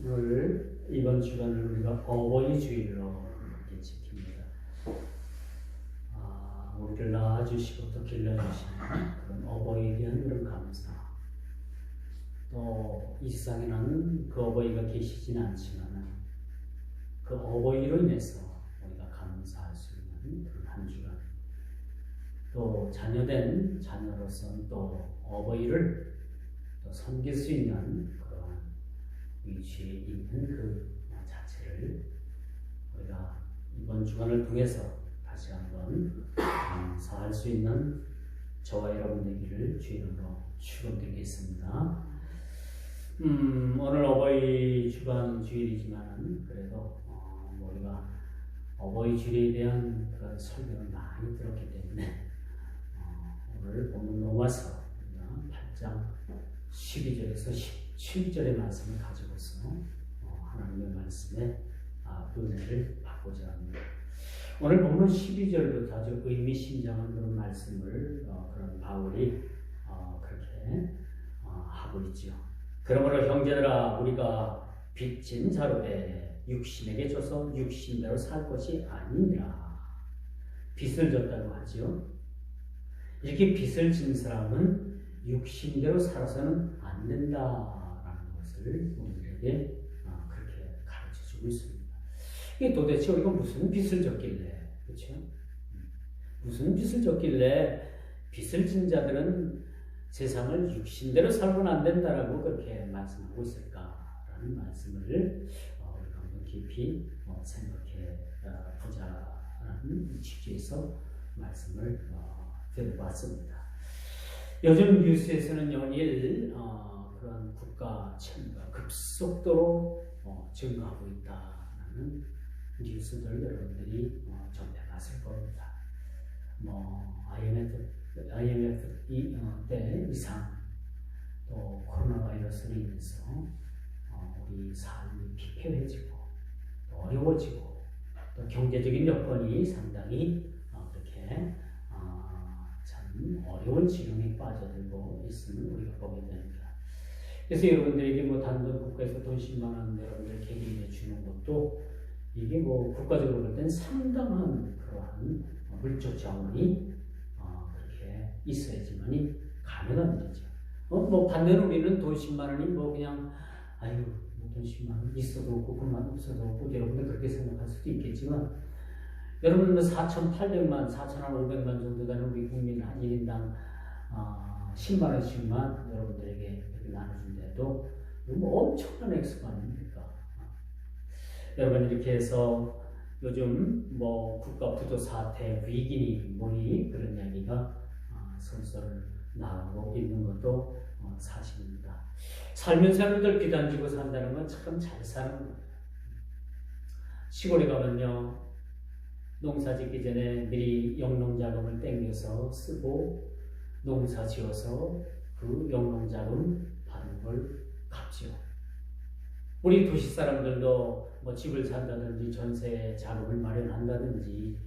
오늘 이번 주간을 우리가 어버이 주일로 이렇게 지킵니다. 우리를 낳아주시고 또 길러주시는 그런 어버이에 대한 그런 감사. 또 이 세상에는 그 어버이가 계시지는 않지만 그 어버이로 인해서 우리가 감사할 수 있는 그런 한 주간. 또 자녀된 자녀로서는 또 어버이를 또 섬길 수 있는 그러한 위치에 있는 그 자체를 우리가 이번 주간을 통해서 다시 한번 감사할 수 있는 저와 여러분 되기를 주 이름으로 축원드리겠습니다. 오늘 어버이 주간 주일이지만 그래도 우리가 어버이 주일에 대한 그런 설명을 많이 들었기 때문에 오늘 본문 로마서 8장 12절에서 17절의 말씀을 가지고서 하나님의 말씀에 은혜를 받고자 합니다. 오늘 본문 12절부터 아주 의미심장한 그런 말씀을 그런 바울이 그렇게 하고 있지요. 그러므로 형제들아 우리가 빚진 자로되 육신에게 줘서 육신대로 살 것이 아니니라. 빚을 졌다고 하지요. 이렇게 빚을 진 사람은 육신대로 살아서는 안 된다라는 것을 우리에게 그렇게 가르쳐주고 있습니다. 이게 도대체 우리가 무슨 빚을 졌길래, 그렇죠? 무슨 빚을 졌길래 빚을 진 자들은 세상을 육신대로 살고는 안 된다라고 그렇게 말씀하고 있을까라는 말씀을 우리가 한번 깊이 생각해 보자라는 취지에서 말씀을 드려봤습니다. 요즘 뉴스에서는 연일 그런 국가 채무가 급속도로 증가하고 있다는 뉴스들 여러분들이 접해봤을 겁니다. IMF 때 이상 또 코로나 바이러스로 인해서 우리 삶이 피폐해지고 또 어려워지고 또 경제적인 여건이 상당히 그렇게 참 어려운 지경에 빠져들고 있음을 우리가 보게 됩니다. 그래서 여러분들에게 단독 국가에서 돈 10만 원 여러분들 개개인에 주는 것도 이게 국가적으로 볼 때는 상당한 그러한 물적 자원이 그렇게 있어야지만이 가능한 일이죠. 반대로 우리는 돈 10만 원이 그냥 돈 10만 원 있어도 없고 그만 없어도 없고 여러분들 그렇게 생각할 수도 있겠지만 여러분 4,800만, 4,500만 정도 되는 우리 국민 한 1인당 10만 원씩만 여러분들에게 이렇게 나눠준데도 엄청난 액수가 아닙니까? 여러분 이렇게 해서 요즘 국가 부도 사태, 위기니 뭐니 그런 이야기가 솔솔 나오고 있는 것도 사실입니다. 살면서 여러분들 비단지고 산다는 건 참 잘 사는 거예요. 시골에 가면요. 농사 짓기 전에 미리 영농자금을 땡겨서 쓰고 농사 지어서 그 영농자금 받은 걸 갚지요. 우리 도시 사람들도 집을 산다든지 전세 자금을 마련한다든지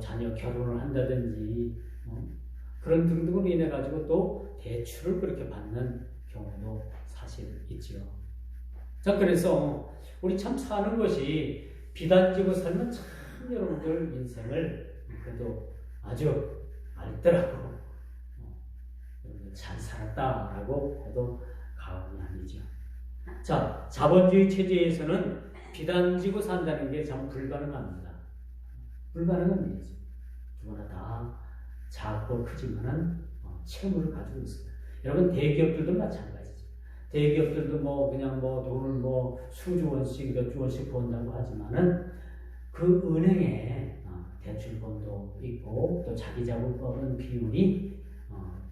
자녀 결혼을 한다든지 그런 등등으로 인해 가지고 또 대출을 그렇게 받는 경우도 사실 있지요. 자, 그래서 우리 참 사는 것이 비단지고 살면 참 여러분들 인생을 그래도 아주 알뜰하고 잘 살았다라고 해도 과언이 아니죠. 자, 자본주의 체제에서는 비단지고 산다는 게 참 불가능합니다. 불가능한 일이죠. 누구나 다 작고 크지만은 채무를 가지고 있습니다. 여러분 대기업들도 마찬가지죠. 대기업들도 그냥 돈을 수조 원씩 몇 조 원씩 번다고 하지만은 그 은행에 대출권도 있고 또 자기 자본 비율이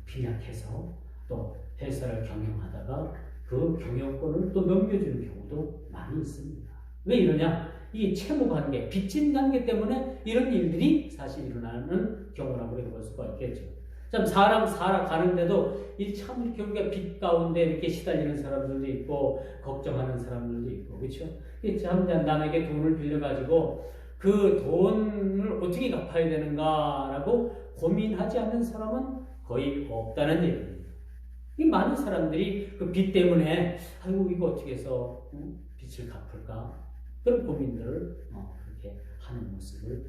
빈약해서 또 회사를 경영하다가 그 경영권을 또 넘겨주는 경우도 많이 있습니다. 왜 이러냐? 이 채무 관계, 빚진 관계 때문에 이런 일들이 사실 일어나는 경우라고 우리가 볼 수가 있겠죠. 참 사람 살아가는데도 참 이렇게 우리가 빚 가운데 이렇게 시달리는 사람들도 있고 걱정하는 사람들도 있고 그렇죠? 참 남에게 돈을 빌려가지고 그 돈을 어떻게 갚아야 되는가라고 고민하지 않는 사람은 거의 없다는 얘기입니다. 이 많은 사람들이 그 빚 때문에 아이고 이거 어떻게 해서 빚을 갚을까? 그런 고민들을 그렇게 하는 모습을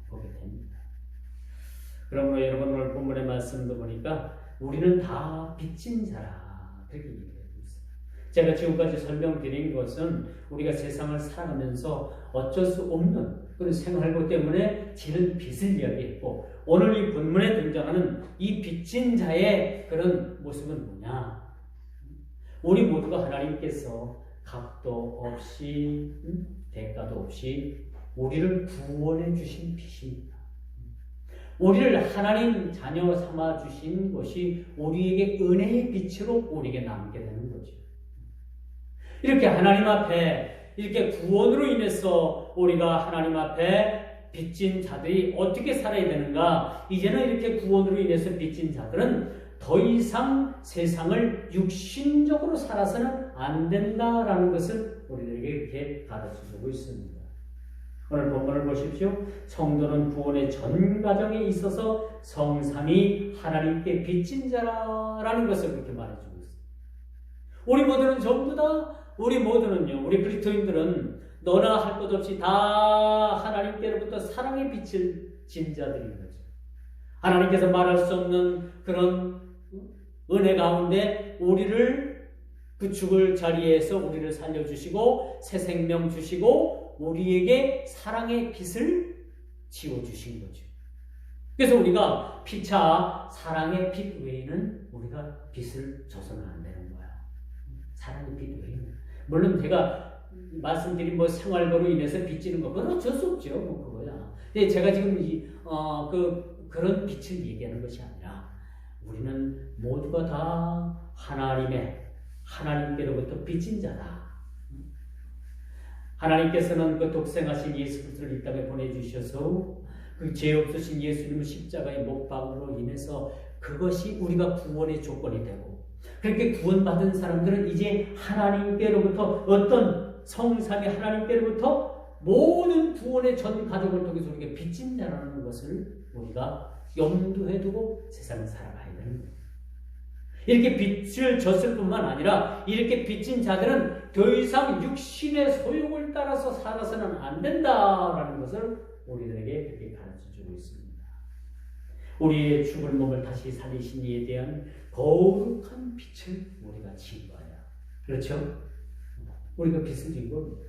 보게 됩니다. 그러므로 여러분 오늘 본문의 말씀도 보니까 우리는 다 빚진 자라 그렇게 얘기하고 있어요. 제가 지금까지 설명드린 것은 우리가 세상을 살아가면서 어쩔 수 없는 그런 생활고 때문에 지는 빚을 이야기했고, 오늘 이 본문에 등장하는 이 빚진 자의 그런 모습은 뭐냐? 우리 모두가 하나님께서 값도 없이 대가도 없이 우리를 구원해 주신 빚입니다. 우리를 하나님 자녀 삼아 주신 것이 우리에게 은혜의 빛으로 우리에게 남게 되는 거죠. 이렇게 하나님 앞에 이렇게 구원으로 인해서 우리가 하나님 앞에 빚진 자들이 어떻게 살아야 되는가? 이제는 이렇게 구원으로 인해서 빚진 자들은 더 이상 세상을 육신적으로 살아서는 안 된다라는 것을 우리들에게 이렇게 가르쳐주고 있습니다. 오늘 본문을 보십시오. 성도는 구원의 전 과정에 있어서 성삼위 하나님께 빚진 자라는 것을 그렇게 말해주고 있습니다. 우리 모두는 전부 다 우리 모두는요, 우리 그리스도인들은 너나 할 것 없이 다 하나님께로부터 사랑의 빛을 진 자들인 거죠. 하나님께서 말할 수 없는 그런 은혜 가운데 우리를 그 죽을 자리에서 우리를 살려주시고 새 생명 주시고 우리에게 사랑의 빛을 지어주신 거죠. 그래서 우리가 피차 사랑의 빛 외에는 우리가 빛을 줘서는 안 되는 거야. 사랑의 빛 외에는. 물론 제가 말씀드린 뭐 생활고로 인해서 빚지는 거, 그건 어쩔 수 없죠. 뭐 그거야. 근데 제가 지금 그런 빛을 얘기하는 것이 아니라 우리는 모두가 다 하나님께로부터 빚진 자다. 하나님께서는 그 독생하신 예수 그리스도를 이 땅에 보내주셔서 그 죄 없으신 예수님을 십자가의 못 박음으로 인해서 그것이 우리가 구원의 조건이 되고, 그렇게 구원받은 사람들은 이제 하나님께로부터 어떤 성삼위 하나님께로부터 모든 구원의 전 과정을 통해서 우리가 빚진 자라는 것을 우리가 염두에 두고 세상을 살아가야 되는 거예요. 이렇게 빚을 졌을 뿐만 아니라 이렇게 빚진 자들은 더 이상 육신의 소욕을 따라서 살아서는 안 된다라는 것을 우리들에게 그렇게 가르쳐주고 있습니다. 우리의 죽을 몸을 다시 살리신 이에 대한 거룩한 빛을 우리가 진 거야. 그렇죠? 우리가 빚을 진 겁니다.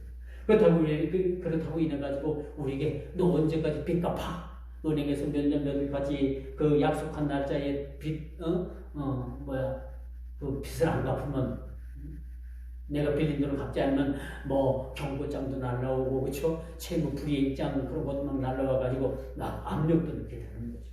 그렇다고 인해가지고 우리에게 너 언제까지 빚 갚아? 은행에서 몇 년 몇일까지 그 약속한 날짜에 그 빚을 안 갚으면 내가 빌린 돈을 갚지 않으면 뭐 경고장도 날라오고, 그렇죠? 채무 불이익장 그런 것도 막 날라와가지고 압력도 넣게 되는 거죠.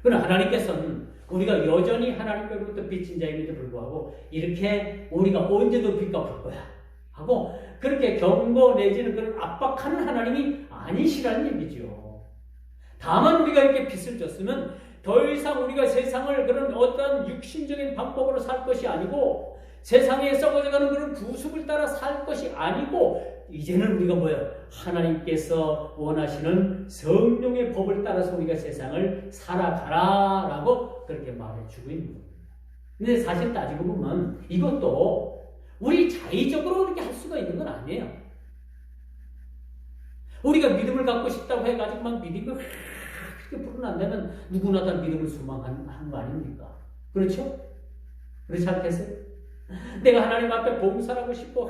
그러나 하나님께서는 우리가 여전히 하나님께로부터 빚진 자임에도 불구하고 이렇게 우리가 언제도 빚 갚을 거야 하고 그렇게 경고 내지는 그런 압박하는 하나님이 아니시라는 얘기죠. 다만 우리가 이렇게 빚을 졌으면 더 이상 우리가 세상을 그런 어떤 육신적인 방법으로 살 것이 아니고 세상에 썩어져가는 그런 구습을 따라 살 것이 아니고 이제는 우리가 하나님께서 원하시는 성령의 법을 따라서 우리가 세상을 살아가라라고 그렇게 말해주고 있는 겁니다. 근데 사실 따지고 보면 이것도 우리 자의적으로 그렇게 할 수가 있는 건 아니에요. 우리가 믿음을 갖고 싶다고 해가지고 막 믿음을 그렇게 불어난다면 누구나 다 믿음을 소망하는 거 아닙니까? 그렇죠? 그렇지 않겠어요? 내가 하나님 앞에 봉사를 하고 싶고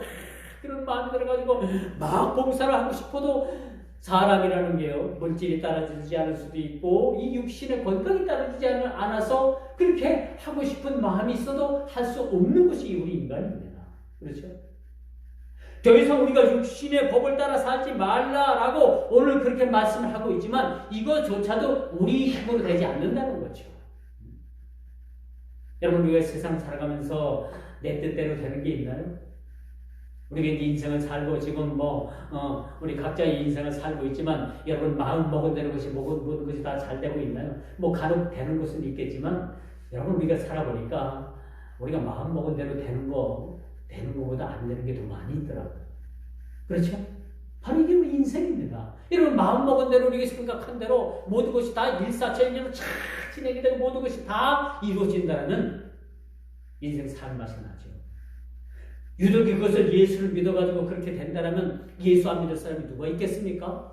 그런 마음이 들어가지고 막 봉사를 하고 싶어도 사람이라는 게요, 물질이 따라주지 않을 수도 있고 이 육신의 건강이 따라주지 않아서 그렇게 하고 싶은 마음이 있어도 할 수 없는 것이 우리 인간입니다. 그렇죠? 더 이상 우리가 육신의 법을 따라 살지 말라라고 오늘 그렇게 말씀을 하고 있지만 이거조차도 우리 힘으로 되지 않는다는 거죠. 여러분, 우리가 세상 살아가면서 내 뜻대로 되는 게 있나요? 우리가 이제 인생을 살고 지금 우리 각자의 인생을 살고 있지만 여러분 마음 먹은 대로 모든 것이 다 잘 되고 있나요? 간혹 되는 것은 있겠지만 여러분 우리가 살아보니까 우리가 마음 먹은 대로 되는 것보다 안 되는 게 더 많이 있더라고요. 그렇죠? 바로 이게 우리 인생입니다. 여러분 마음 먹은 대로 우리가 생각한 대로 모든 것이 다 일사천리로 착 진행이 되고 모든 것이 다 이루어진다는 인생 사는 맛이 나죠. 유독 그것을 예수를 믿어가지고 그렇게 된다면 예수 안 믿을 사람이 누가 있겠습니까?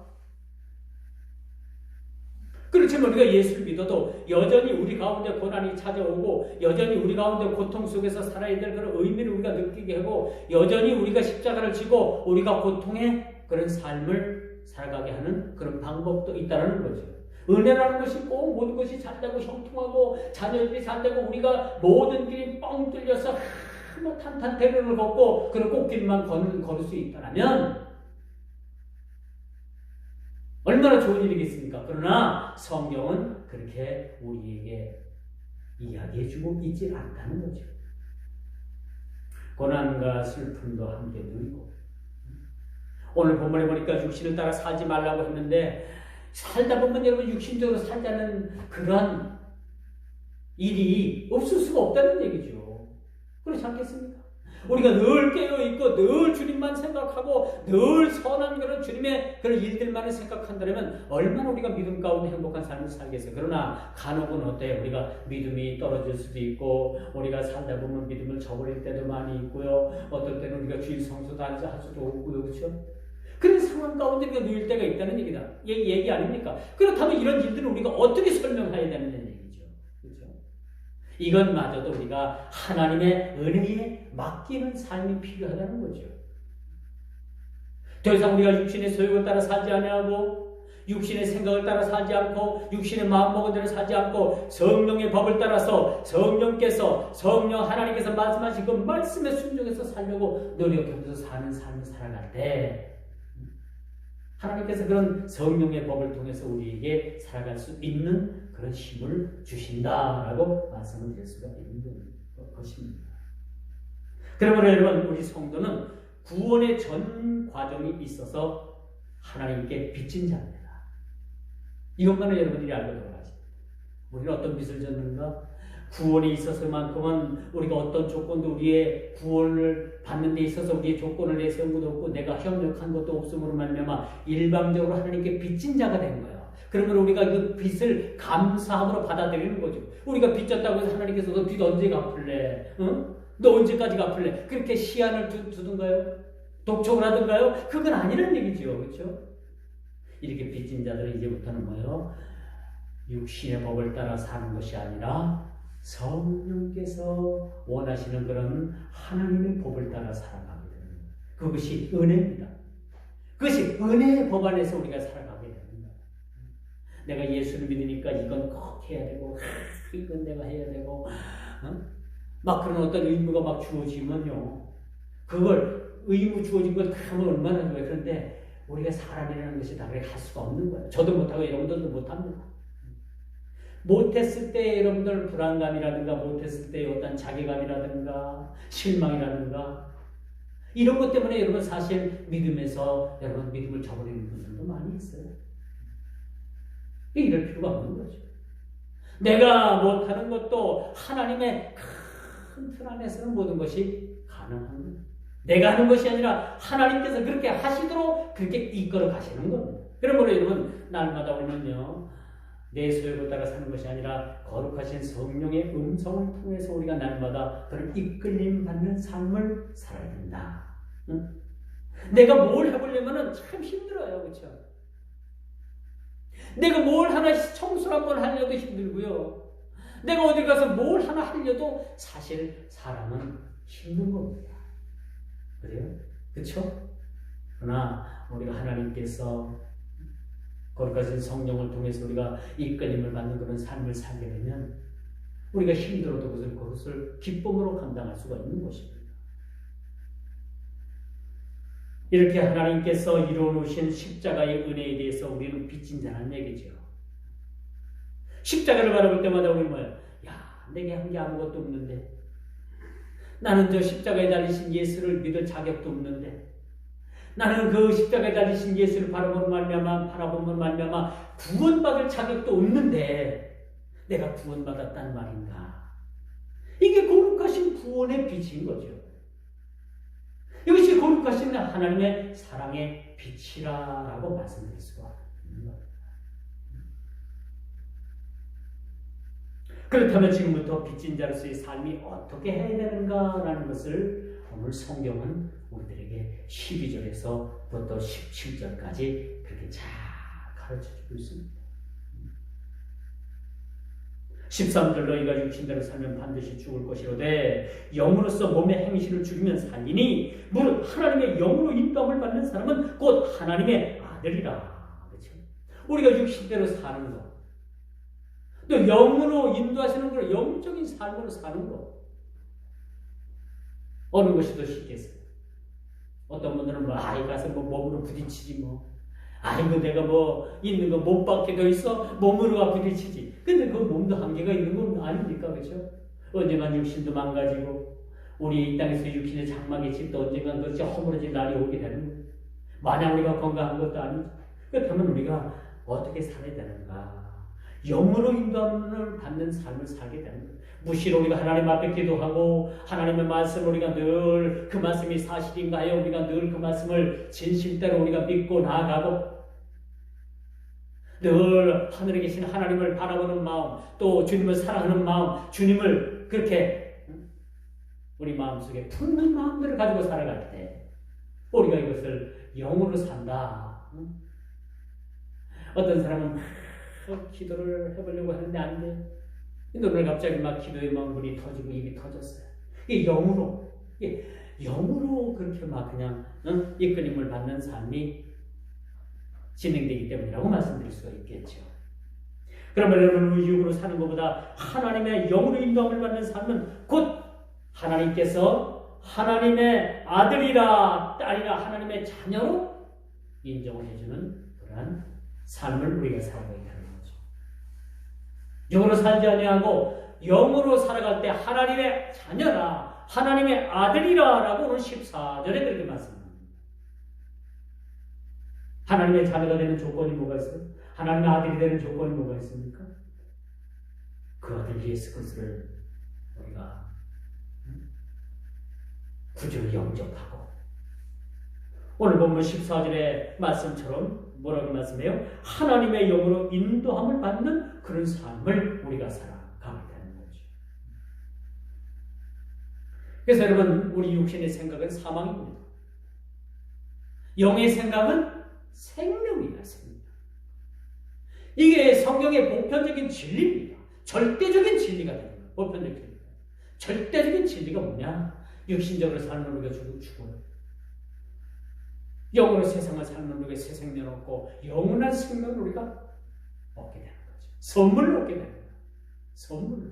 그렇지만 우리가 예수를 믿어도 여전히 우리 가운데 고난이 찾아오고 여전히 우리 가운데 고통 속에서 살아야 될 그런 의미를 우리가 느끼게 하고 여전히 우리가 십자가를 지고 우리가 고통의 그런 삶을 살아가게 하는 그런 방법도 있다는 거죠. 은혜라는 것이 꼭 모든 것이 잘되고 형통하고 자녀들이 잘되고 우리가 모든 길이 뻥 뚫려서 탄탄대로를 걷고 그런 꽃길만 걸을 수 있다면 얼마나 좋은 일이겠습니까? 그러나 성경은 그렇게 우리에게 이야기해주고 있지 않다는 거죠. 고난과 슬픔도 함께 누리고 오늘 본문에 보니까 육신을 따라 살지 말라고 했는데 살다 보면 여러분 육신적으로 살자는 그런 일이 없을 수가 없다는 얘기죠. 그렇지 않겠습니까? 우리가 늘 깨어있고 늘 주님만 생각하고 늘 선한 그런 주님의 그런 일들만을 생각한다면 얼마나 우리가 믿음 가운데 행복한 삶을 살겠어요. 그러나 간혹은 어때요? 우리가 믿음이 떨어질 수도 있고 우리가 살다 보면 믿음을 저버릴 때도 많이 있고요. 어떨 때는 우리가 주일 성수도 할 수도 없고요. 그렇죠? 그런 상황 가운데 우리가 누일 때가 있다는 얘기 아닙니까? 그렇다면 이런 일들은 우리가 어떻게 설명해야 되는 얘기죠. 그렇죠? 이것마저도 우리가 하나님의 은혜에 맡기는 삶이 필요하다는 거죠. 더 이상 우리가 육신의 소욕을 따라 살지 아니하고 육신의 생각을 따라 살지 않고 육신의 마음먹은 대로 살지 않고 성령의 법을 따라서 성령 하나님께서 말씀하신 그 말씀에 순종해서 살려고 노력하면서 사는 삶을 살아갈 때 하나님께서 그런 성령의 법을 통해서 우리에게 살아갈 수 있는 그런 힘을 주신다라고 말씀을 드릴 수가 있는 것입니다. 그러므로 여러분 우리 성도는 구원의 전 과정이 있어서 하나님께 빚진 자입니다. 이것만은 여러분들이 알고 돌아가십니다. 우리는 어떤 빚을 졌는가? 구원에 있어서만큼은 우리가 어떤 조건도 우리의 구원을 받는 데 있어서 우리의 조건을 내세운 것도 없고 내가 협력한 것도 없음으로 말미암아 일방적으로 하나님께 빚진 자가 된 거야. 그러면 우리가 그 빚을 감사함으로 받아들이는 거죠. 우리가 빚 졌다고 해서 하나님께서 너 빚 언제 갚을래? 응? 너 언제까지 갚을래? 그렇게 시한을 두든가요? 독촉을 하든가요? 그건 아니란 얘기죠. 그렇죠? 이렇게 빚진 자들은 이제부터는 뭐예요? 육신의 법을 따라 사는 것이 아니라 성령께서 원하시는 그런 하나님의 법을 따라 살아가게 되는 거예요. 그것이 은혜입니다. 그것이 은혜의 법 안에서 우리가 살아가게 됩니다. 내가 예수를 믿으니까 이건 꼭 해야 되고 이건 내가 해야 되고 막 그런 어떤 의무가 막 주어지면요. 그걸 의무 주어진 걸 하면 얼마나 좋아요. 그런데 우리가 사람이라는 것이 다 그렇게 할 수가 없는 거예요. 저도 못하고 여러분들도 못합니다. 못했을 때 여러분들 불안감이라든가 못했을 때 어떤 자괴감이라든가 실망이라든가 이런 것 때문에 여러분 사실 믿음에서 여러분 믿음을 저버리는 분들도 많이 있어요. 이럴 필요가 없는 거죠. 내가 못하는 것도 하나님의 큰 틀 안에서는 모든 것이 가능한 거예요. 내가 하는 것이 아니라 하나님께서 그렇게 하시도록 그렇게 이끌어 가시는 겁니다. 그러므로 여러분 날마다 우리는요. 내 소욕을 따라 사는 것이 아니라 거룩하신 성령의 음성을 통해서 우리가 날마다 그런 이끌림 받는 삶을 살아야 된다. 응? 내가 뭘 해보려면 참 힘들어요. 그렇죠? 내가 뭘 하나 청소를 한번 하려도 힘들고요. 내가 어디 가서 뭘 하나 하려도 사실 사람은 힘든 겁니다. 그래요? 그렇죠? 그러나 우리가 하나님께서 거룩하신 성령을 통해서 우리가 이끌림을 받는 그런 삶을 살게 되면 우리가 힘들어도 그것을 기쁨으로 감당할 수가 있는 것입니다. 이렇게 하나님께서 이루어놓으신 십자가의 은혜에 대해서 우리는 빚진 자라는 얘기죠. 십자가를 바라볼 때마다 우리는 뭐예요? 야, 내게 한 게 아무것도 없는데 나는 저 십자가에 달리신 예수를 믿을 자격도 없는데 나는 그 십자가에 달리신 예수를 바라보면 말미암아 구원받을 자격도 없는데 내가 구원받았다는 말인가? 이게 거룩하신 구원의 빛인 거죠. 이것이 거룩하신 하나님의 사랑의 빛이라고 말씀드릴 수가 있는 겁니다. 그렇다면 지금부터 빚진 자로서의 삶이 어떻게 해야 되는가라는 것을 오늘 성경은 우리들에게 12절에서부터 17절까지 그렇게 잘 가르쳐주고 있습니다. 13절 너희가 육신대로 살면 반드시 죽을 것이로되 영으로서 몸의 행실을 죽이면 살리니 무릇 하나님의 영으로 인도함을 받는 사람은 곧 하나님의 아들이라. 그렇죠? 우리가 육신대로 사는 것, 또 영으로 인도하시는 걸 영적인 삶으로 사는 것, 어느 것이 더 쉽겠어요? 어떤 분들은 뭐 아이 가서 뭐 몸으로 부딪히지 뭐. 아이고 내가 뭐 있는 거 못 받게 돼 있어 몸으로 부딪히지. 근데 그 몸도 한계가 있는 건 아닙니까? 그렇죠? 언젠간 육신도 망가지고 우리 이 땅에서 육신의 장막의 집도 언젠간 그렇게 허물어진 날이 오게 되는 거예요. 마냥 우리가 건강한 것도 아니죠. 그렇다면 우리가 어떻게 살아야 되는가? 영으로 인도함을 받는 삶을 살게 되는 거예요. 무시로 우리가 하나님 앞에 기도하고 하나님의 말씀을 우리가 늘 그 말씀이 사실인가 하여 우리가 늘 그 말씀을 진실대로 우리가 믿고 나아가고 늘 하늘에 계신 하나님을 바라보는 마음, 또 주님을 사랑하는 마음, 주님을 그렇게 우리 마음속에 품는 마음들을 가지고 살아갈 때 우리가 이것을 영으로 산다. 어떤 사람은 막 기도를 해보려고 하는데 안 돼. 근데 오늘 갑자기 막 기도의 막 물이 터지고 입이 터졌어요. 이게 영으로 그렇게 막 그냥 이끌림을 받는 삶이 진행되기 때문이라고 말씀드릴 수가 있겠죠. 그러면 여러분 우리 육으로 사는 것보다 하나님의 영으로 인도함을 받는 삶은 곧 하나님께서 하나님의 아들이라 딸이라 하나님의 자녀로 인정을 해주는 그러한 삶을 우리가 살아가야 되는 거죠. 영으로 살지 아니하고 영으로 살아갈 때 하나님의 자녀라 하나님의 아들이라 라고 오늘 14절에 그렇게 말씀합니다. 하나님의 자녀가 되는 조건이 뭐가 있어요? 하나님의 아들이 되는 조건이 뭐가 있습니까? 그 아들 예수 그리스도를 우리가 구주로 영접하고 오늘 본문 14절의 말씀처럼 뭐라고 말씀해요? 하나님의 영으로 인도함을 받는 그런 삶을 우리가 살아가게 되는 거죠. 그래서 여러분 우리 육신의 생각은 사망입니다. 영의 생각은 생명이다. 생명. 이게 성경의 보편적인 진리입니다. 절대적인 진리가 되는 거예요. 보편적인 진리. 절대적인 진리가 뭐냐? 육신적으로 살면 우리가 죽어요. 영으로 세상을 살면 우리가 새 생명 얻고 영원한 생명을 우리가 얻게 되는 거죠. 선물을 얻게 되는 거예요. 선물로.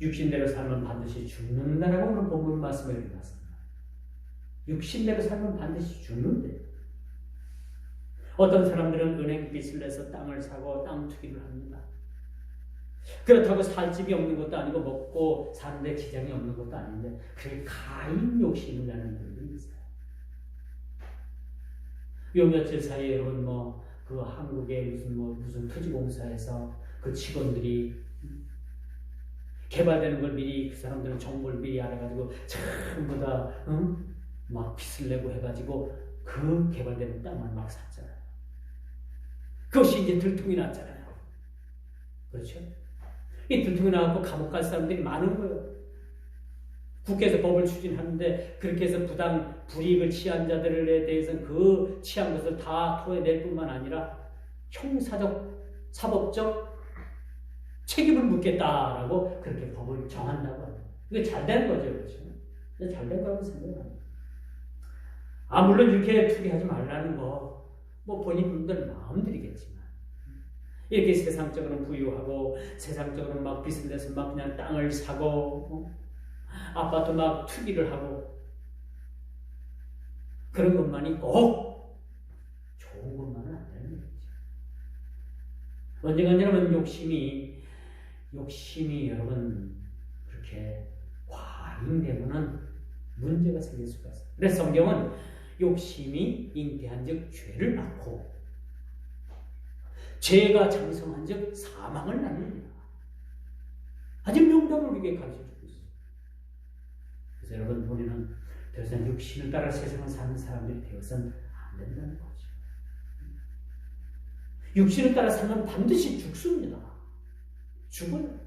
육신대로 살면 반드시 죽는다라고 오늘 본문 말씀에 이르렀습니다. 육신대로 살면 반드시 죽는데 어떤 사람들은 은행 빚을 내서 땅을 사고 땅 투기를 합니다. 그렇다고 살 집이 없는 것도 아니고 먹고 사는데 지장이 없는 것도 아닌데 그게 가인 욕심을 내는 분들이 있어요. 요 며칠 사이에 여러분 그 한국의 무슨 토지공사에서 그 직원들이 개발되는 걸 미리 그 사람들은 정보를 미리 알아가지고 전부 다 막 빚을 내고 해가지고 그 개발되는 땅을 막 샀잖아요. 그것이 이제 들통이 났잖아요. 그렇죠? 이 들통이 나갖고 감옥 갈 사람들이 많은 거예요. 국회에서 법을 추진하는데 그렇게 해서 부당 불이익을 취한 자들에 대해서는 그 취한 것을 다 토해낼 뿐만 아니라 형사적, 사법적 책임을 묻겠다라고 그렇게 법을 정한다고 합니다. 이게 잘 된 거죠. 그렇죠? 잘 된 거라고 생각합니다. 물론 이렇게 투기하지 말라는 거 본인분들 마음들이겠지만 이렇게 세상적으로 부유하고 세상적으로 막 빚을 내서 막 그냥 땅을 사고 아파트 막 투기를 하고 그런 것만이 꼭 좋은 것만은 안 되는 거죠. 언젠가 여러분 욕심이 여러분 그렇게 과잉되면은 문제가 생길 수가 있어요. 그래서 성경은 욕심이 잉태한즉 죄를 낳고 죄가 장성한즉 사망을 낳느니라. 아주 명답을 우리에게 가르쳐주고 있어요. 그래서 여러분 우리는 더 이상 육신을 따라 세상을 사는 사람들이 되어서는 안 된다는 거죠. 육신을 따라 살면 반드시 죽습니다. 죽어요.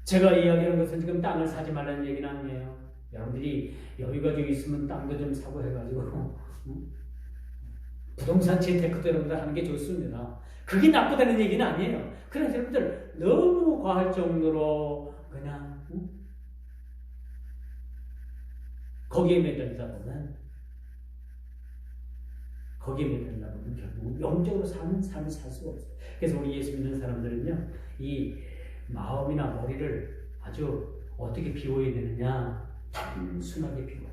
제가 이야기하는 것은 지금 땅을 사지 말라는 얘기는 아니에요. 여러분들이 여유가 좀 있으면 땅도 좀 사고 해가지고 부동산 재테크도 여러분들 하는 게 좋습니다. 그게 나쁘다는 얘기는 아니에요. 그래서 여러분들 너무 과할 정도로 그냥 거기에 매달리다 보면 결국 영적으로 사는 삶을 살 수가 없어요. 그래서 우리 예수 믿는 사람들은요, 이 마음이나 머리를 아주 어떻게 비워야 되느냐, 단순하게 비워요.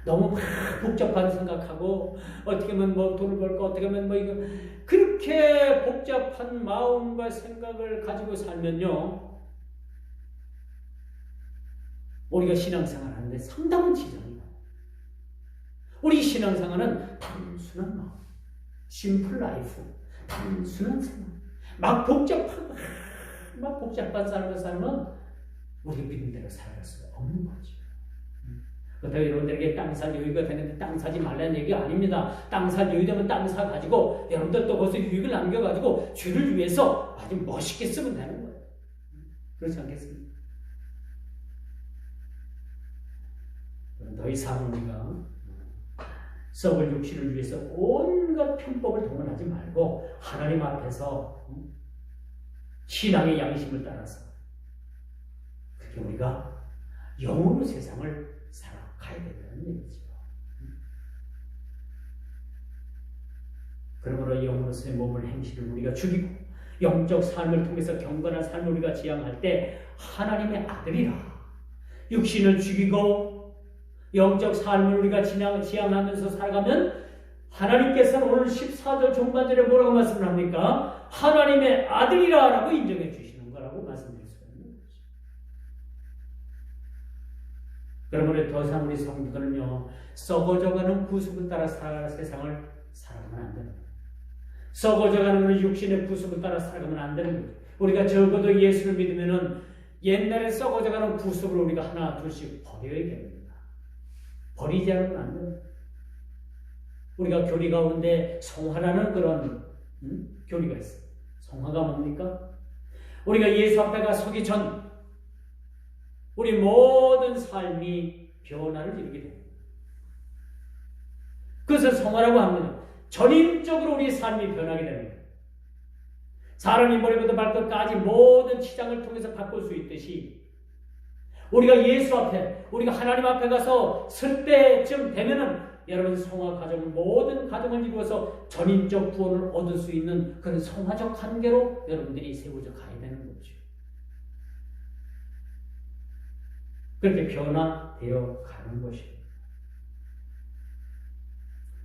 너무 막 복잡한 생각하고 어떻게 하면 뭐 돈을 벌까, 어떻게 하면 뭐 이거, 그렇게 복잡한 마음과 생각을 가지고 살면요, 우리가 신앙생활 하는데 상당한 지장이 나요. 우리 신앙생활은 단순한 마음, 심플 라이프, 단순한 생각. 막 복잡한 삶을 살면 우리가 믿음대로 살아갈 수가 없는 거죠. 그렇다고 여러분들에게 땅 살 여유가 되는데 땅 사지 말라는 얘기가 아닙니다. 땅 살 여유 되면 땅 사가지고 여러분들도 거기서 유익을 남겨가지고 주를 위해서 아주 멋있게 쓰면 되는 거예요. 그렇지 않겠습니까? 더 이상 우리가 썩을 육신을 위해서 온갖 편법을 동원하지 말고 하나님 앞에서 신앙의 양심을 따라서 그렇게 우리가 영으로 세상을 살아가야 된다는 얘기죠. 그러므로 영으로서의 몸을 행실을 우리가 죽이고 영적 삶을 통해서 경건한 삶을 우리가 지향할 때 하나님의 아들이라 육신을 죽이고 영적 삶을 우리가 지향하면서 살아가면 하나님께서는 오늘 14절 종반절에 뭐라고 말씀을 합니까? 하나님의 아들이라 라고 인정해 주시는 거라고 말씀드릴 수가 있는 거죠. 그러므로 더 이상 우리 성도들은요, 썩어져가는 구속을 따라 세상을 살아가면 안 됩니다. 썩어져가는 육신의 구속을 따라 살아가면 안 되는 거죠. 우리가 적어도 예수를 믿으면은 옛날에 썩어져가는 구속을 우리가 하나 둘씩 버려야 됩니다. 버리지 않으면 안 돼요. 우리가 교리 가운데 성화라는 그런 교리가 있어요. 성화가 뭡니까? 우리가 예수 앞에 서기 전 우리 모든 삶이 변화를 이루게 됩니다. 그것을 성화라고 합니다. 전인적으로 우리 삶이 변하게 됩니다. 사람이 머리부터 발끝까지 모든 치장을 통해서 바꿀 수 있듯이 우리가 예수 앞에, 우리가 하나님 앞에 가서 설 때쯤 되면은 여러분 성화 가정, 모든 가정을 이루어서 전인적 구원을 얻을 수 있는 그런 성화적 관계로 여러분들이 세워져 가야 되는 거죠. 그렇게 변화되어 가는 것입니다.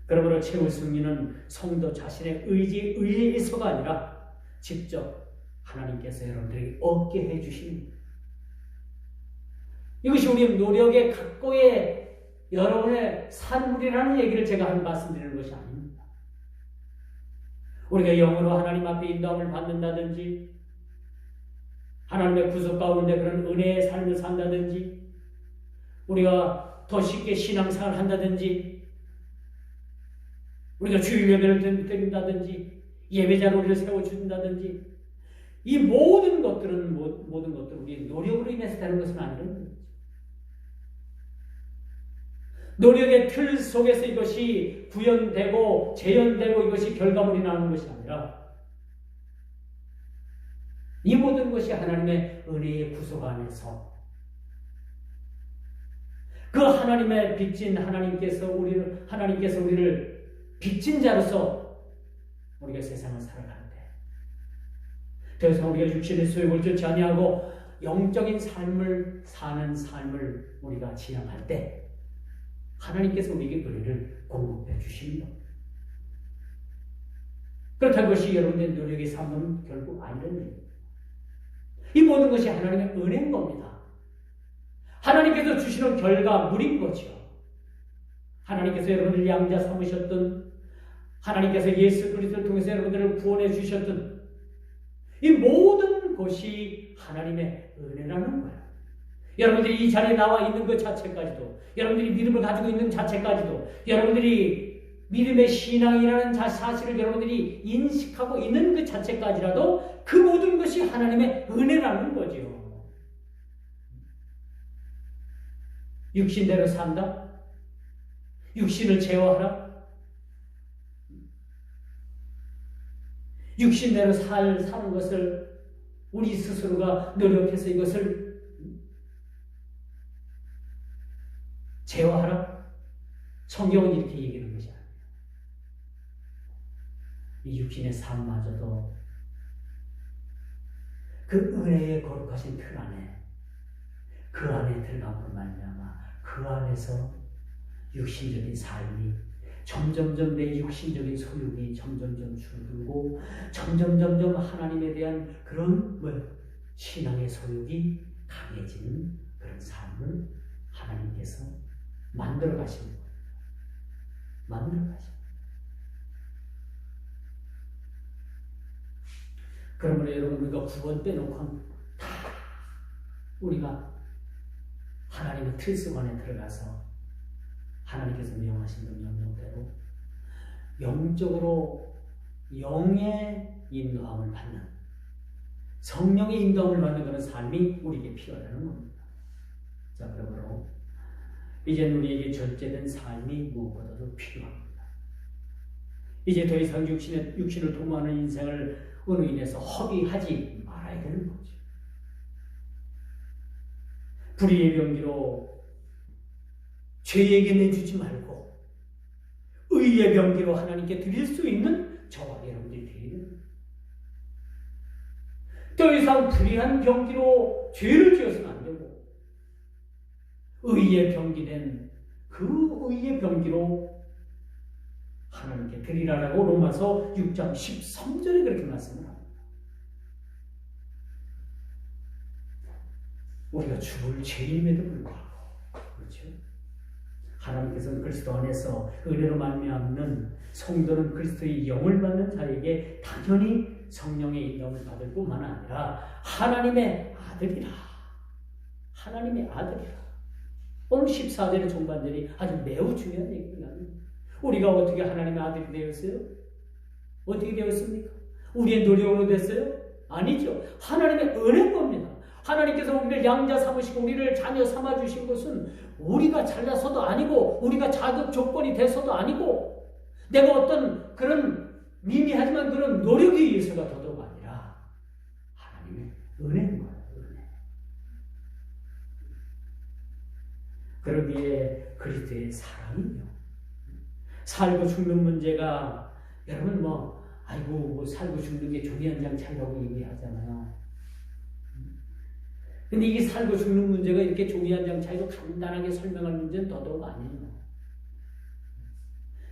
그러므로 최후 승리는 성도 자신의 의지에서가 아니라 직접 하나님께서 여러분들에게 얻게 해주십니다. 이것이 우리 노력의 각고의 여러분의 산물이라는 얘기를 제가 말씀드리는 것이 아닙니다. 우리가 영으로 하나님 앞에 인도함을 받는다든지 하나님의 구속 가운데 그런 은혜의 삶을 산다든지 우리가 더 쉽게 신앙생활을 한다든지 우리가 주일 예배를 드린다든지 예배자로 우리를 세워준다든지 이 모든 것들은 우리의 노력으로 인해서 되는 것은 아니라는 거죠. 노력의 틀 속에서 이것이 구현되고 재현되고 이것이 결과물이 나오는 것이 아니라 이 모든 것이 하나님의 은혜의 구속 안에서 그 하나님의 빚진 하나님께서 우리를 빚진 자로서 우리가 세상을 살아가는데 더 이상 우리가 육신의 소욕을 쫓지 아니하고 영적인 삶을 사는 삶을 우리가 지향할 때 하나님께서 우리에게 은혜를 공급해 주십니다. 그렇다는 것이 여러분의 노력의 삶은 결국 아니라는 얘기입니다. 이 모든 것이 하나님의 은혜인 겁니다. 하나님께서 주시는 결과물인 거죠. 하나님께서 여러분을 양자 삼으셨던 하나님께서 예수 그리스도를 통해서 여러분들을 구원해 주셨던 이 모든 것이 하나님의 은혜라는 거예요. 여러분들이 이 자리에 나와 있는 것 자체까지도, 여러분들이 믿음을 가지고 있는 자체까지도, 여러분들이 믿음의 신앙이라는 사실을 여러분들이 인식하고 있는 그 자체까지라도 그 모든 것이 하나님의 은혜라는 거죠. 육신대로 산다? 육신을 제어하라? 육신대로 사는 것을 우리 스스로가 노력해서 이것을 제어하라? 성경은 이렇게 얘기하는 것이 아니에요. 이 육신의 삶마저도 그 은혜의 거룩하신 틀 안에, 그 안에 들어감으로 말미암아 그 안에서 육신적인 삶이 점점점 내 육신적인 소욕이 점점점 줄어들고 점점점 하나님에 대한 그런 신앙의 소욕이 강해지는 그런 삶을 하나님께서 만들어 가시는 거예요. 만들어 가시는 거예요. 그러므로 여러분, 우리가 구원 빼놓고는 다 우리가 하나님의 틀 안에 들어가서 하나님께서 명하신 그 명령대로 영적으로 영의 인도함을 받는, 성령의 인도함을 받는 그런 삶이 우리에게 필요하다는 겁니다. 자, 그러므로 이제 우리에게 절제된 삶이 무엇보다도 필요합니다. 이제 더 이상 육신을 도모하는 인생을 으로 인해서 허비하지 말아야 되는 거죠. 불의의 병기로 죄에게 내주지 말고 의의 병기로 하나님께 드릴 수 있는 저와 여러분들이 되어야 됩니다. 더 이상 불의한 병기로 죄를 지어서는 안 되고 의의 병기된 그 의의 병기로 하나님께 드리라라고 로마서 6장 13절에 그렇게 말씀을 합니다. 우리가 죽을 죄임에도 불구하고, 그렇죠? 하나님께서는 그리스도 안에서 은혜로 말미암는 성도는 그리스도의 영을 받는 자에게 당연히 성령의 인도함을 받을 뿐만 아니라 하나님의 아들이라. 하나님의 아들이라. 오늘 14절의 종반절이 아주 매우 중요한 얘기입니다. 우리가 어떻게 하나님의 아들이 되었어요? 어떻게 되었습니까? 우리의 노력으로 됐어요? 아니죠. 하나님의 은혜인 겁니다. 하나님께서 우리를 양자 삼으시고 우리를 자녀 삼아주신 것은 우리가 잘나서도 아니고 우리가 자격 조건이 돼서도 아니고 내가 어떤 그런 미미하지만 그런 노력에 의해서가 더더욱 아니라 하나님의 은혜인 거예요. 은혜. 그러기에 그리스도의 사랑이요. 살고 죽는 문제가, 여러분 살고 죽는 게 종이 한 장 차이라고 얘기하잖아요. 근데 이게 살고 죽는 문제가 이렇게 종이 한 장 차이로 간단하게 설명할 문제는 더더욱 아니에요.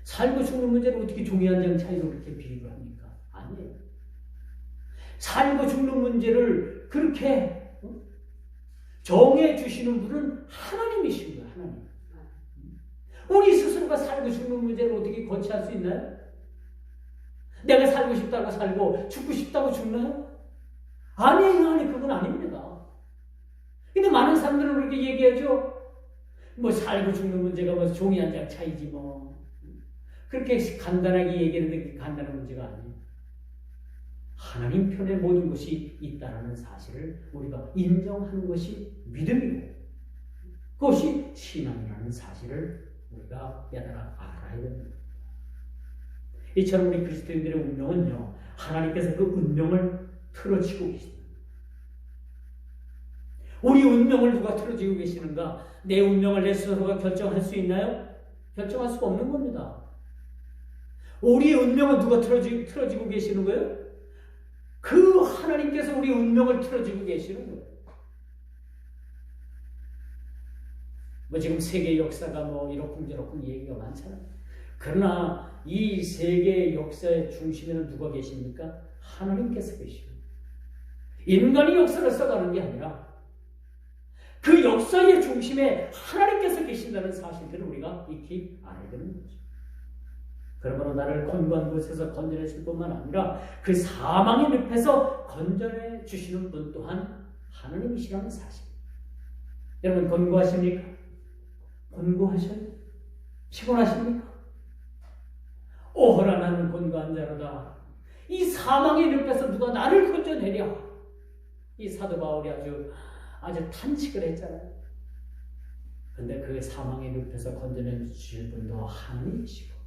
살고 죽는 문제를 어떻게 종이 한 장 차이로 그렇게 비유를 합니까? 아니에요. 살고 죽는 문제를 그렇게 정해 주시는 분은 하나님이신 거예요. 하나님. 우리 스스로가 살고 죽는 문제를 어떻게 거치할 수 있나요? 내가 살고 싶다고 살고 죽고 싶다고 죽나요? 아니에요. 아니, 그건 아닙니다. 근데 많은 사람들은 그렇게 얘기하죠. 살고 죽는 문제가 종이 한 장 차이지 그렇게 간단하게 얘기하는데 그게 간단한 문제가 아니에요. 하나님 편에 모든 것이 있다는 사실을 우리가 인정하는 것이 믿음이고 그것이 신앙이라는 사실을 우리가 깨달아 알아야 됩니다. 이처럼 우리 그리스도인들의 운명은요, 하나님께서 그 운명을 틀어지고 계십니다. 우리 운명을 누가 틀어지고 계시는가? 내 운명을 내 스스로가 결정할 수 있나요? 결정할 수가 없는 겁니다. 우리 운명은 누가 틀어지고 계시는 거예요? 그 하나님께서 우리 운명을 틀어지고 계시는 거예요. 지금 세계 역사가 이러쿵저러쿵 얘기가 많잖아요. 그러나 이 세계 역사의 중심에는 누가 계십니까? 하나님께서 계십니다. 인간이 역사를 써가는 게 아니라 그 역사의 중심에 하나님께서 계신다는 사실들을 우리가 익히 알아야 되는 거죠. 그러므로 나를 권고한 곳에서 건져내실 뿐만 아니라 그 사망의 늪에서 건져내 주시는 분 또한 하나님이시라는 사실. 여러분 권고하십니까? 권고하셔요? 피곤하십니까? 오호라 나는 권고한 자로다. 이 사망의 늪에서 누가 나를 건져내랴. 이 사도 바울이 아주 탄식을 했잖아요. 근데 그 사망의 늪에서 건져내 주실 분도 하나님이시고,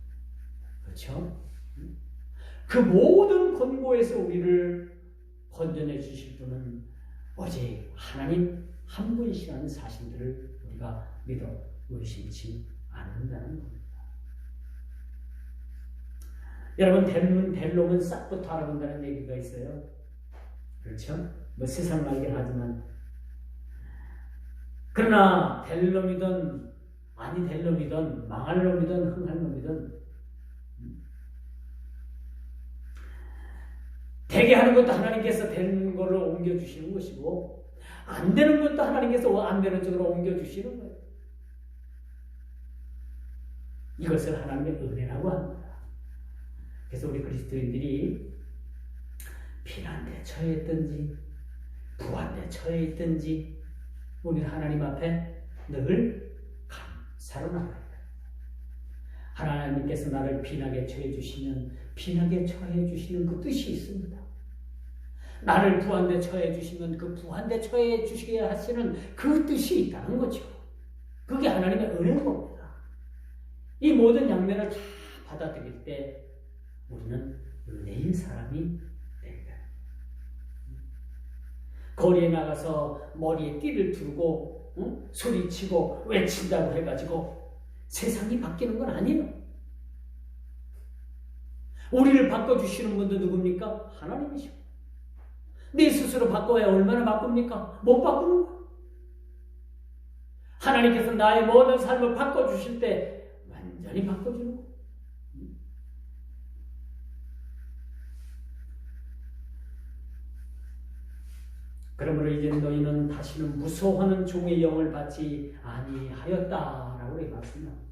그렇죠? 그 모든 권고에서 우리를 건져내 주실 분은 오직 하나님 한 분이시라는 사실들을 우리가 믿어 의심치 않는다는 겁니다. 여러분, 델롬은 싹부터 알아본다는 얘기가 있어요. 그렇죠? 뭐 세상 말이긴 하지만, 그러나 델롬이든 아니 델롬이든 망할 놈이든 흥할 놈이든 되게 하는 것도 하나님께서 되는 걸로 옮겨주시는 것이고, 안 되는 것도 하나님께서 안 되는 쪽으로 옮겨주시는 거예요. 이것을 하나님의 은혜라고 합니다. 그래서 우리 그리스도인들이 피난데 처해 있든지 부한데 처해 있든지 우리는 하나님 앞에 늘 감사로 나가야 돼요. 하나님께서 나를 피난에 처해 주시면 피난에 처해 주시는 그 뜻이 있습니다. 나를 부한데 처해 주시면 그 부한데 처해 주시게 하시는 그 뜻이 있다는 거죠. 그게 하나님의 은혜인 겁니다. 이 모든 양면을 다 받아들일 때 우리는 은혜인 사람이 됩니다. 거리에 나가서 머리에 띠를 두르고 소리치고 외친다고 해가지고 세상이 바뀌는 건 아니에요. 우리를 바꿔주시는 분도 누굽니까? 하나님이시고. 네 스스로 바꿔야 얼마나 바꿉니까? 못 바꾸는 거예요. 하나님께서 나의 모든 삶을 바꿔주실 때 완전히 바꿔주는 거예요. 그러므로 이제 너희는 다시는 무서워하는 종의 영을 받지 아니하였다라고 말씀합니다.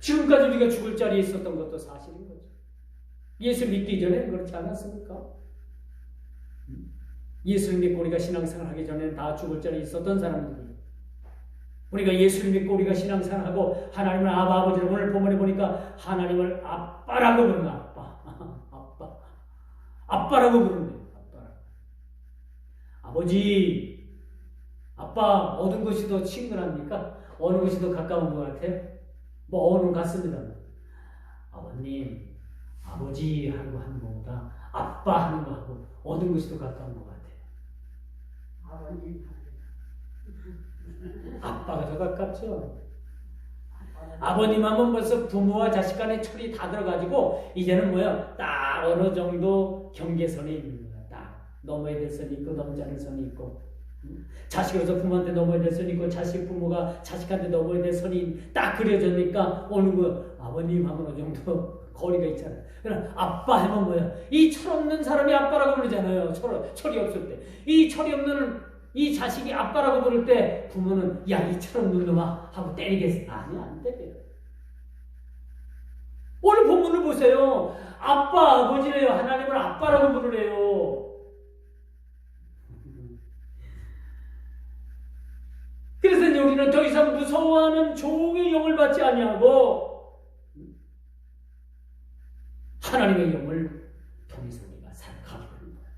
지금까지 우리가 죽을 자리에 있었던 것도 사실인 거죠. 예수 믿기 전에 그렇지 않았습니까? 예수를 믿고 우리가 신앙생활 하기 전에는 다 죽을 자리에 있었던 사람들이, 우리가 예수를 믿고 우리가 신앙생활하고 하나님을 아버지를 오늘 본문에 보니까 하나님을 아빠라고 부르는 아빠라고 부르는 아버지, 아빠, 어느 것이 더 친근합니까? 어느 것이 더 가까운 것 같아요? 뭐 어느 같습니다. 아버님, 아버지 하고 하는 것보다 아빠 하는 거하고 어느 것이 더 가까운 것 같아요? 아버님. 아빠가 더 가깝죠. 아버님 하면 벌써 부모와 자식 간의 철이 다 들어가지고 이제는 뭐야? 딱 어느 정도 경계선이 있는 거야. 딱 넘어야 될 선이 있고 넘지 않을 선이 있고, 자식으로서 부모한테 넘어야 될 선이 있고 자식 부모가 자식한테 넘어야 될 선이 딱 그려졌으니까 어느 거 아버님 하면 어느 정도 거리가 있잖아요. 그러나 아빠 하면 뭐야? 이 철없는 사람이 아빠라고 부르잖아요. 철이 없을 때. 이 철이 없는 이 자식이 아빠라고 부를 때 부모는 야, 이 철없는 놈아 하고 때리겠어. 아니, 안 때려요. 오늘 본문을 보세요. 아빠, 아버지래요. 하나님을 아빠라고 부르래요. 그래서 이제 우리는 더 이상 무서워하는 종의 영을 받지 아니하고 하나님의 영을 통해서 우리가 살아가게 되는 거예요.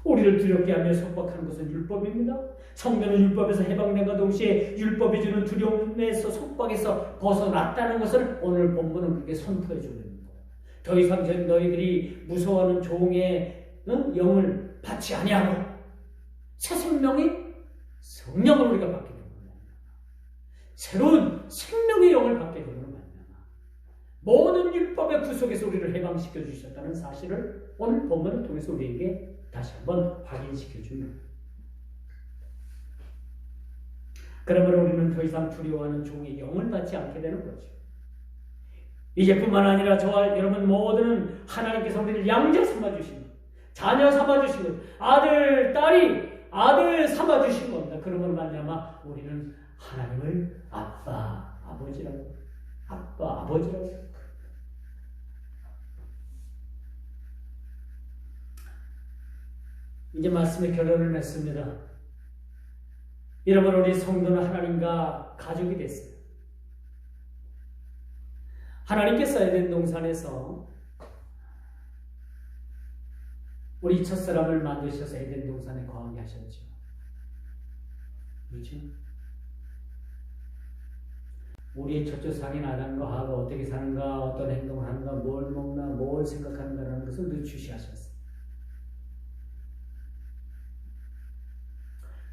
우리를 두렵게 하며 속박하는 것은 율법입니다. 성도는 율법에서 해방됨과 동시에 율법이 주는 두려움에서 속박에서 벗어났다는 것을 오늘 본문은 그렇게 선포해 주는 거예요. 더 이상 너희들이 무서워하는 종의 영을 받지 아니하고 새 생명이 성령을 우리가 받게 되는 거예요. 새로운 생명의 영을 받게 되는 거예요. 모든 율법의 구속에서 우리를 해방시켜 주셨다는 사실을 오늘 본문을 통해서 우리에게 다시 한번 확인시켜 줍니다. 그러므로 우리는 더 이상 두려워하는 종의 영을 받지 않게 되는 거죠. 이제뿐만 아니라 저와 여러분 모두는 하나님께서 우리를 양자 삼아주신, 자녀 삼아주신, 아들 삼아주신 겁니다. 그러므로 말미암아 우리는 하나님을 아빠, 아버지라고 이제 말씀의 결론을 맺습니다. 여러분, 우리 성도는 하나님과 가족이 됐어요. 하나님께서 에덴 동산에서 우리 첫사람을 만드셔서 에덴 동산에 거하게 하셨죠. 그렇죠? 우리의 첫조상인 아담과 하가 어떻게 사는가, 어떤 행동을 하는가, 뭘 먹나, 뭘 생각하는가라는 것을 늘 주시하셨어요.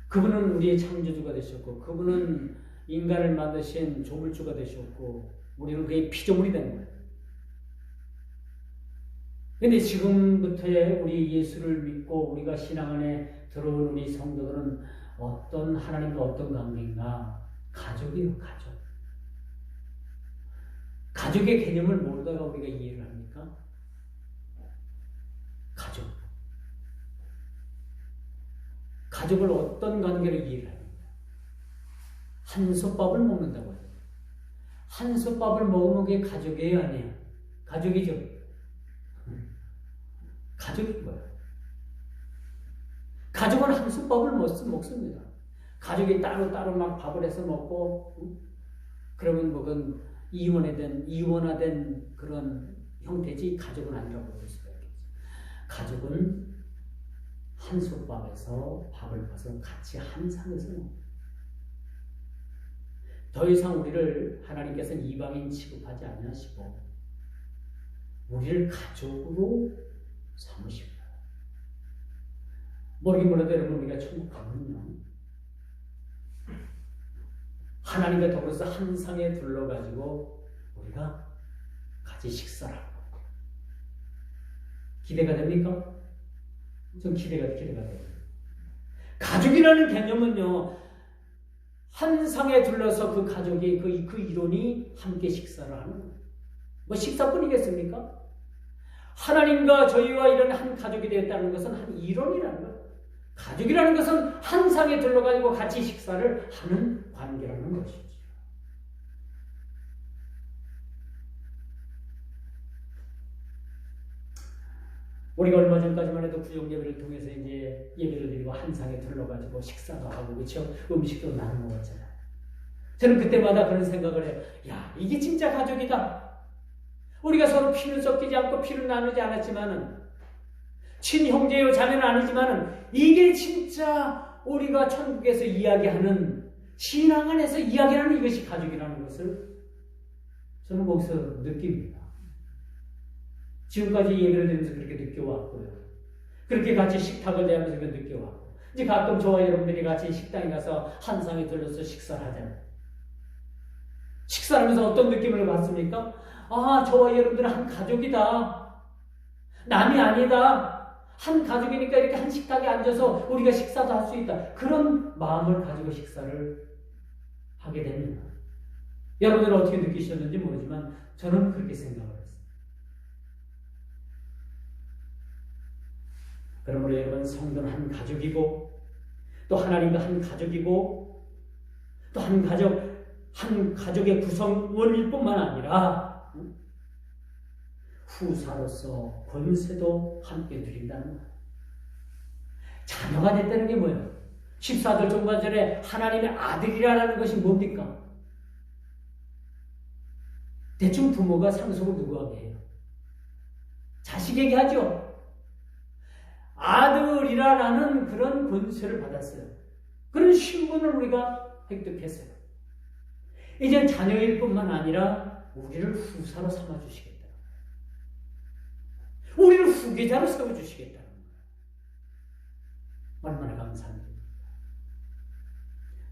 그분은 우리의 창조주가 되셨고, 그분은 인간을 만드신 조물주가 되셨고, 우리는 그의 피조물이 된 거예요. 근데 지금부터의 우리 예수를 믿고 우리가 신앙 안에 들어온 우리 성도들은 어떤 하나님과 어떤 관계인가? 가족이에요, 가족. 가족의 개념을 모르다가 우리가 이해를 합니까? 가족. 가족을 어떤 관계로 이해를 합니까? 한솥밥을 먹는다고요. 한솥밥을 먹으면 그게 가족이에요, 아니에요? 가족이죠. 가족인 거예요. 가족은 한솥밥을 먹습니다. 가족이 따로따로 막 밥을 해서 먹고, 그러면 뭐 그건 이원화된 그런 형태지 가족은 아니라고 볼 수가 있겠죠. 가족은 한솥밥에서 밥을 퍼서 같이 한 상에서 먹습니다. 더 이상 우리를 하나님께서는 이방인 취급하지 않으시고 우리를 가족으로 삼으십니다. 모르긴 몰라도 여러분, 우리가 천국 가면요, 하나님과 더불어서 한 상에 둘러가지고 우리가 같이 식사를 하고. 기대가 됩니까? 좀 기대가 돼요. 가족이라는 개념은요, 한 상에 둘러서 그 가족이, 그 이론이 함께 식사를 하는 거예요. 뭐 식사뿐이겠습니까? 하나님과 저희와 이런 한 가족이 되었다는 것은 한 이론이라는 거예요. 가족이라는 것은 한 상에 둘러가지고 같이 식사를 하는 관계라는 것이죠. 우리가 얼마 전까지만 해도 구역 예배를 통해서 이제 예배를 드리고 한 상에 둘러가지고 식사도 하고, 그렇죠? 음식도 나눠 먹었잖아요. 저는 그때마다 그런 생각을 해요. 야, 이게 진짜 가족이다. 우리가 서로 피를 섞이지 않고 피를 나누지 않았지만은, 친형제요 자매는 아니지만은, 이게 진짜 우리가 천국에서 이야기하는, 신앙 안에서 이야기하는 이것이 가족이라는 것을 저는 거기서 느낍니다. 지금까지 예배를 드리면서 그렇게 느껴왔고요. 그렇게 같이 식탁을 대하면서 느껴왔고, 이제 가끔 저와 여러분들이 같이 식당에 가서 한 상에 들러서 식사를 하잖아요. 식사를 하면서 어떤 느낌을 받습니까? 아, 저와 여러분들은 한 가족이다. 남이 아니다. 한 가족이니까 이렇게 한 식탁에 앉아서 우리가 식사도 할 수 있다. 그런 마음을 가지고 식사를 하게 됩니다. 여러분들은 어떻게 느끼셨는지 모르지만 저는 그렇게 생각을 했어요. 그러므로 여러분, 성도는 한 가족이고, 또 하나님과 한 가족이고, 또 한 가족의 구성원일 뿐만 아니라 후사로서 권세도 함께 누린다는 거예요. 자녀가 됐다는 게 뭐예요? 14절 종반절에 하나님의 아들이라는 것이 뭡니까? 대충 부모가 상속을 누구에게 해요? 자식에게 하죠. 아들이라는 그런 권세를 받았어요. 그런 신분을 우리가 획득했어요. 이제 자녀일 뿐만 아니라 우리를 후사로 삼아주시겠다. 우리를 후계자로 세워주시겠다. 얼마나 감사합니다.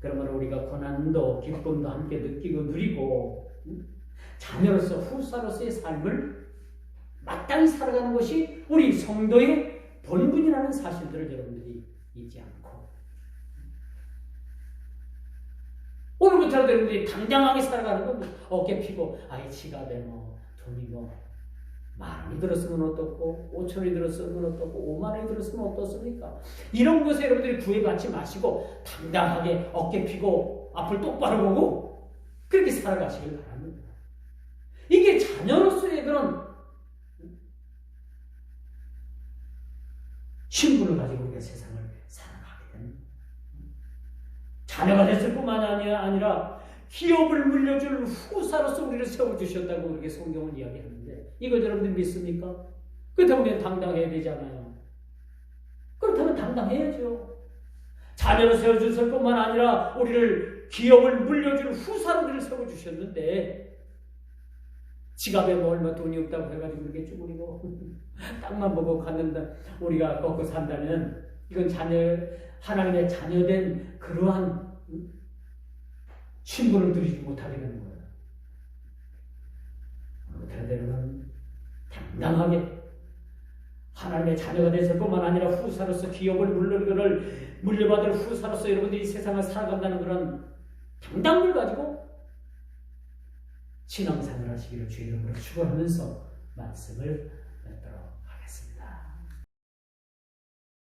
그러므로 우리가 고난도 기쁨도 함께 느끼고 누리고, 자녀로서 후사로서의 삶을 마땅히 살아가는 것이 우리 성도의 본분이라는 사실들을 여러분들이 잊지 않고, 오늘부터 여러분들이 당당하게 살아가는 건 어깨 피고, 아이 지갑에 뭐 돈이 뭐 10,000원이 들었으면 어떻고 5,000원이 들었으면 어떻고 50,000원이 들었으면 어떻습니까? 이런 것에 여러분들이 구애받지 마시고 당당하게 어깨 피고 앞을 똑바로 보고 그렇게 살아가시길 바랍니다. 이게 자녀로서의 그런 신분을 가지고 우리가 세상을 살아가게 됩니다. 자녀가 됐을 뿐만 아니라 기업을 물려줄 후사로서 우리를 세워주셨다고 그렇게 성경은 이야기하는데 이걸 여러분들 믿습니까? 그렇다면 우리는 당당해야 되잖아요. 그렇다면 당당해야죠. 자녀로 세워주실 뿐만 아니라 우리를 기업을 물려줄 후사로 우리를 세워주셨는데 지갑에 뭐 얼마 돈이 없다고 해가지고 이렇게 쭈그리고 땅만 보고 갔는다 우리가 걷고 산다면 이건 하나님의 자녀된 그러한 신분을 누리지 못하게 되는 거예요. 어떻게 되면 당당하게 하나님의 자녀가 됐을 뿐만 아니라 후사로서 기업을 물려받을 후사로서 여러분들이 이 세상을 살아간다는 그런 당당을 가지고 신앙생활 하시기를 주의 이름으로 축원하면서 말씀을